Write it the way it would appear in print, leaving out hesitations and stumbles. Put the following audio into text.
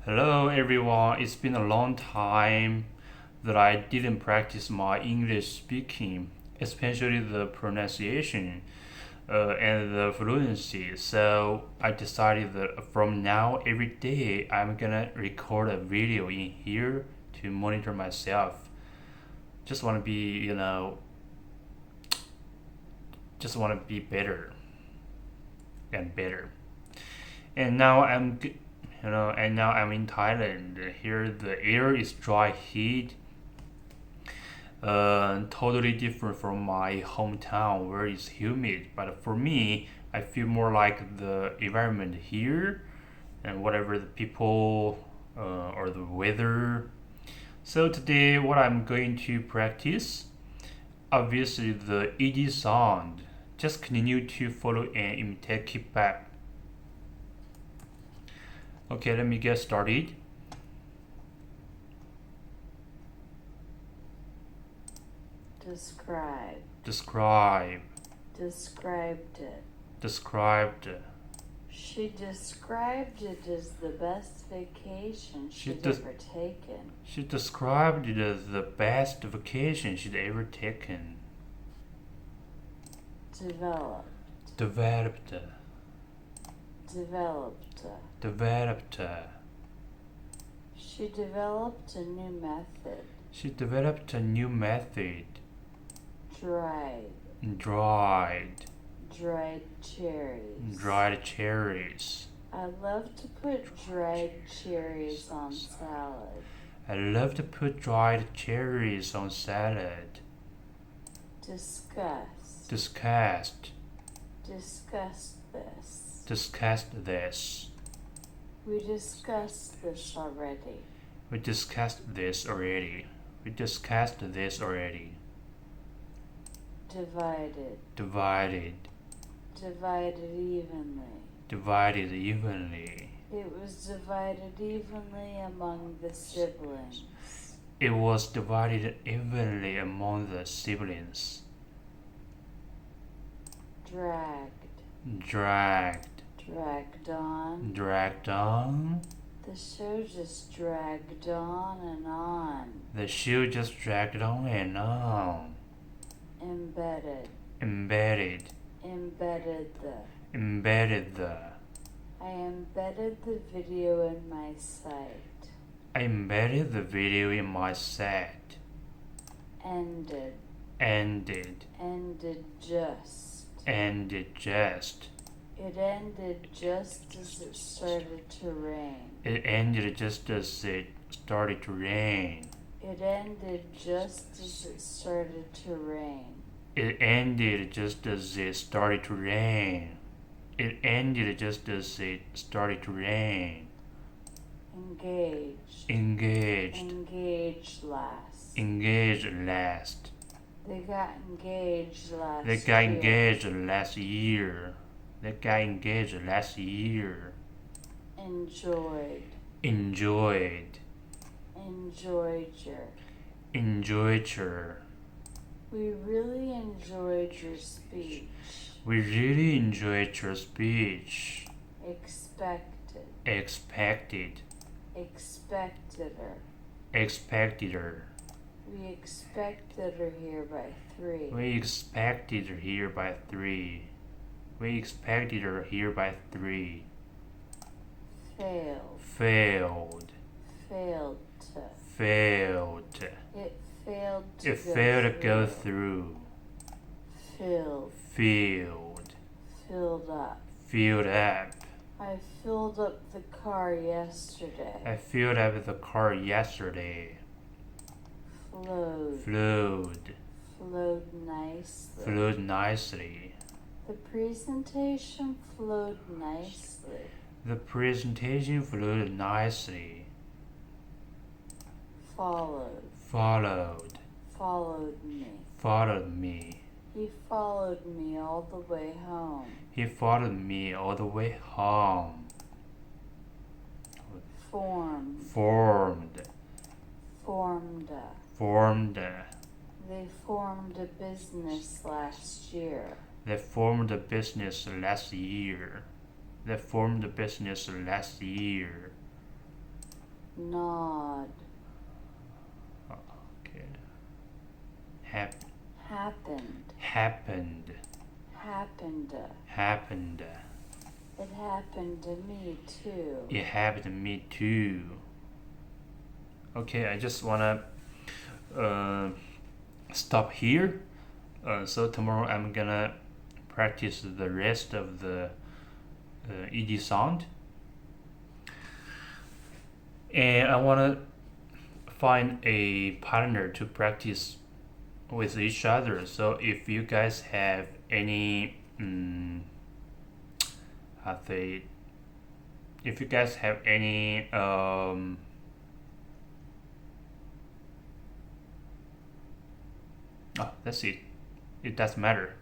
Hello everyone, it's been a long time that I didn't practice my English speaking, especially the pronunciation and the fluency. So I decided that from now, every day, I'm gonna record a video in here to monitor myself. Just want to be, just want to be better and better. And now and now I'm in Thailand. Here the air is dry heat, totally different from my hometown where it's humid. But for me, I feel more like the environment here and whatever the people or the weather. So today, what I'm going to practice, obviously the easy sound. Just continue to follow and imitate. Keep back. Okay, let me get started. Describe. Describe. Described it. Described. She described it as the best vacation she'd ever taken. She described it as the best vacation she'd ever taken. Developed. Developed. Developed. Developed. She developed a new method. She developed a new method. Dried. Dried. Dried cherries. Dried cherries. I love to put dried cherries on salad. I love to put dried cherries on salad. Discuss. Discussed. Discuss this. Discussed this. We discussed this already. We discussed this already. We discussed this already. Divided. Divided. Divided evenly. Divided evenly. It was divided evenly among the siblings. It was divided evenly among the siblings. Dragged. Dragged. Dragged on. Dragged on. The show just dragged on and on. The show just dragged on and on. Embedded. Embedded. Embedded the. Embedded the. I embedded the video in my site. I embedded the video in my set. Ended. Ended. Ended just. Ended just. It ended just as it started to rain. It ended just as it started to rain. It ended just as it started to rain. It ended just as it started to rain. It ended just as it started to rain. Engaged. Engaged. Engaged last. Engaged last. They got engaged last They got year. engaged last year. They got engaged last year. Enjoyed. Enjoyed. Enjoyed your. Enjoyed your. We really enjoyed your speech. We really enjoyed your speech. Expected. Expected. Expected her. Expected her. We expected her here by 3. We expected her here by 3. We expected her here by 3. Failed. Failed. Failed to. Failed. It failed to It failed to go through. Filled. Filled. Filled up. Filled up. I filled up the car yesterday. I filled up the car yesterday. Flowed. Flowed. Flowed nicely. Flowed nicely. The presentation flowed nicely. The presentation flowed nicely. Followed. Followed. Followed me. Followed me. He followed me all the way home. He followed me all the way home. Formed. Formed. Formed. Formed. They formed a business last year. They formed a business last year. They formed a business last year. nod, Okay. happened, Happened. happened. Happened. It happened to me too. It happened to me too. Okay, I just wanna stop here. So tomorrow I'm gonna practice the rest of the ed sound, and I wanna find a partner to practice with each other. So if you guys have any, how say, if you guys have any that's it. It doesn't matter.